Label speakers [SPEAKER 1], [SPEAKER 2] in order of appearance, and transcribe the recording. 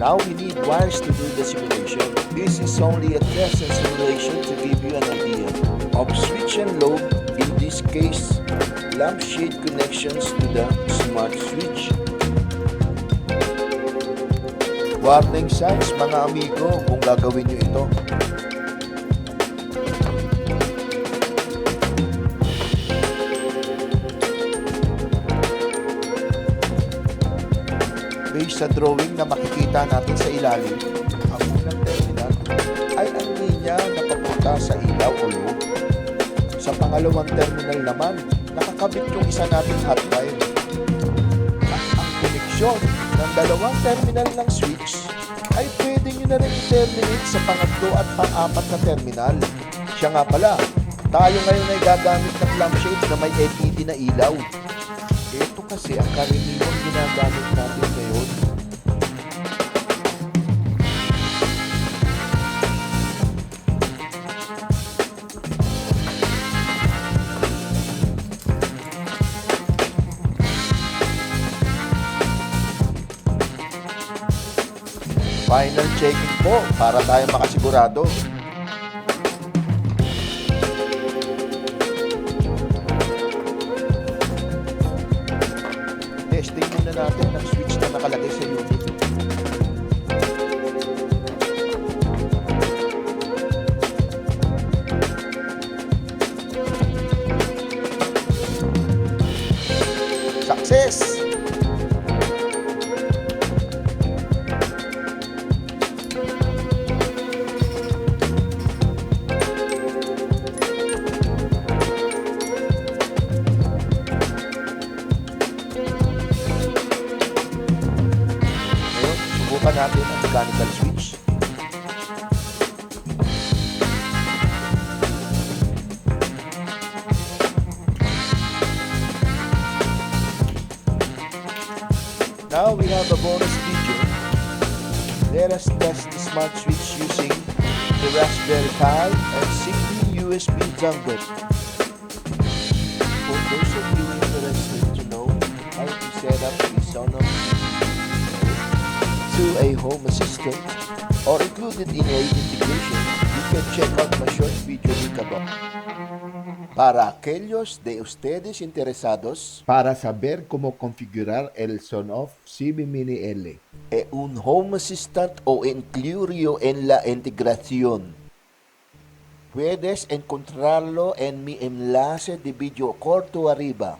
[SPEAKER 1] Now we need wires to do the simulation. This is only a test and simulation to give you an idea of switch and load, in this case, lampshade connections to the smart switch. Warning signs mga amigo kung gagawin nyo ito. Based sa drawing na makikita natin sa ilalim, ang unang terminal ay ang linya na papunta sa ilaw o load. Sa pangalawang terminal naman, nakakabit yung isa nating hot wire. At ang koneksyon ng dalawang terminal ng switch ay pwede nyo na rin i-terminate sa pangatlo at pang-apat na terminal. Siya nga pala, tayo ngayon ay gagamit ng lampshade na may LED na ilaw. Ito kasi ang karaniwang ginagamit natin ngayon. Final checking po para tayo makasigurado. Testing muna natin ang switch na nakalagay sa unit. Success! Subukan natin ang mechanical switch. Now we have a bonus feature. Let us test the smart switch using the Raspberry Pi and ZIGBEE USB dongle. For those of you interested to know how to set up the SONOFF to a home assistant or included in a integration, you can check out my short video link above. Para aquellos de ustedes interesados para saber cómo configurar el SONOFF ZBMINI-L, un home assistant o incluirlo en la integración. Puedes encontrarlo en mi enlace de video corto arriba.